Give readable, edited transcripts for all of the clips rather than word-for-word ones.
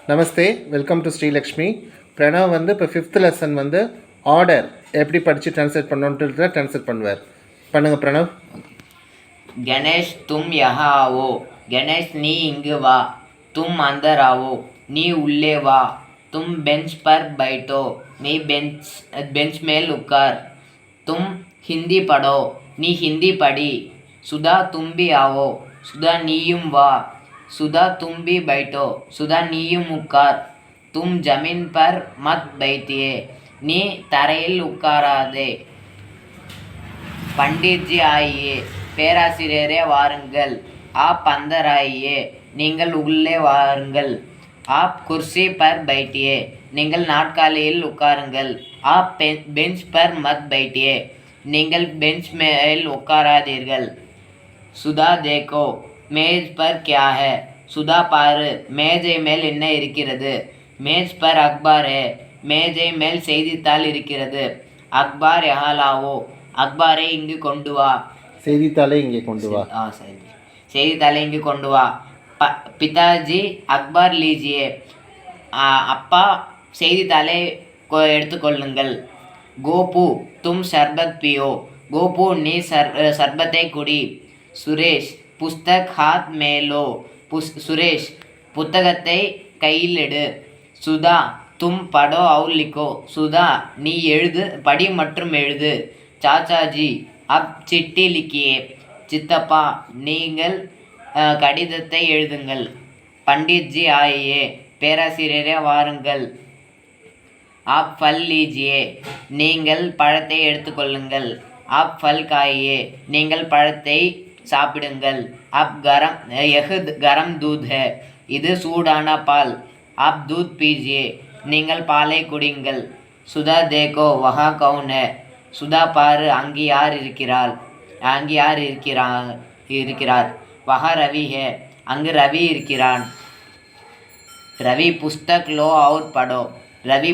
Namaste, welcome to Srilakshmi. Pranav வந்து இப்போ 5th lesson வந்து ஆர்டர் எப்படி படித்து ட்ரான்ஸ்லேட் பண்ணணுன்ட்டு ட்ரான்ஸ்லேட் பண்ணுவார். பண்ணுங்கள் பிரணவ். கணேஷ் தும் யஹா ஆவோ. கணேஷ் நீ இங்கு வா. தும் அந்தர் ஆவோ. நீ உள்ளே வா. தும் பெஞ்ச் பர் பைட்டோ. நீ பெஞ்ச் மேல் உட்கார். தும் ஹிந்தி படோ. நீ ஹிந்தி படி. சுதா தும்பி ஆவோ. சுதா நீயும் வா. சுதா தும்பி பைட்டோ. சுதா நீயும் உட்கார். தும் ஜமீன் பர் மத் பைட்டியே. நீ தரையில் உட்காராதே. பண்டிட்ஜி ஆயியே. பேராசிரியரே வாருங்கள். ஆப் அந்தர் ஆயியே. நீங்கள் உள்ளே வாருங்கள். ஆப் குர்சி பர் பைட்டியே. நீங்கள் நாற்காலியில் உட்காருங்கள். ஆப் பெஞ்ச் பர் மத் பைட்டியே. நீங்கள் பெஞ்ச் மேல் உட்காராதீர்கள். சுதா தேக்கோ. மேஜ் பர் கியா ஹே. சுதா பாரு, மேஜை மேல் என்ன இருக்கிறது. மேஜ் பர் அக்பார் ஹே. மேஜை மேல் செய்தித்தாள் இருக்கிறது. அக்பார் யஹா லாவோ. அக்பாரை இங்கு கொண்டு வா. செய்தித்தாளை இங்கே கொண்டு வா. செய்தித்தாளை இங்கு கொண்டு வா. பிதாஜி அக்பார் லீஜியே. அப்பா செய்தித்தாளை எடுத்துக்கொள்ளுங்கள். கோபு தும் சர்பத் பியோ. கோபு நீ சர்பத்தை குடி. சுரேஷ் புஸ்தக் ஹாத் மேலோ. சுரேஷ் புத்தகத்தை கையில் எடு. சுதா தும் படோ அவுர் லிக்கோ. சுதா நீ எழுது, படி மற்றும் எழுது. சாச்சாஜி அப் சிட்டி லிக்கியே. சித்தப்பா நீங்கள் கடிதத்தை எழுதுங்கள். பண்டிட்ஜி ஆயியே. பேராசிரியரே வாருங்கள். ஆப் ஃபல் லீஜியே. நீங்கள் பழத்தை எடுத்துக்கொள்ளுங்கள். ஆப் ஃபல் காயே. நீங்கள் பழத்தை சாப்பிடுங்கள். அப் கரம் தூத் ஹே. இது சூடான பால். ஆப் தூத் பீஜியே. நீங்கள் பாலை குடிங்கள். சுதா தேக்கோ வஹா கவுன் ஹே. சுதா பாரு, அங்கு யார் இருக்கிறார். வஹா ரவி ஹே. அங்கு ரவி இருக்கிறான். ரவி புஸ்தக் லோ அவுர் படோ. ரவி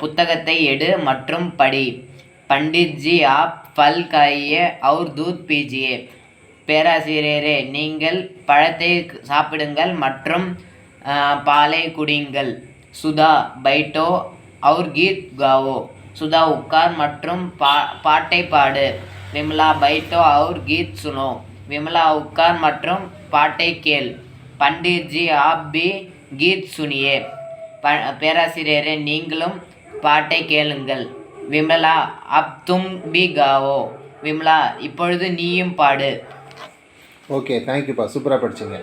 புத்தகத்தை எடு மற்றும் படி. பண்டிட்ஜி ஆப் ஃபல் காயே அவுர் தூத் பீஜியே. பேராசிரியரே நீங்கள் பழத்தை சாப்பிடுங்கள் மற்றும் பாலை குடிங்கள். சுதா பைட்டோ அவுர் கீத் காவோ. சுதா உட்கார் மற்றும் பாட்டை பாடு. விமலா பைட்டோ அவுர் கீத் சுனோ. விமலா உட்கார் மற்றும் பாட்டை கேள். பண்டிட்ஜி ஆப் பி கீத் சுனியே. பேராசிரியரே நீங்களும் பாட்டை கேளுங்கள். விமலா அப் தும் பி காவோ. விமலா இப்பொழுது நீயும் பாடு. ஓகே, தேங்க்யூப்பா, சூப்பராக படிச்சிங்க.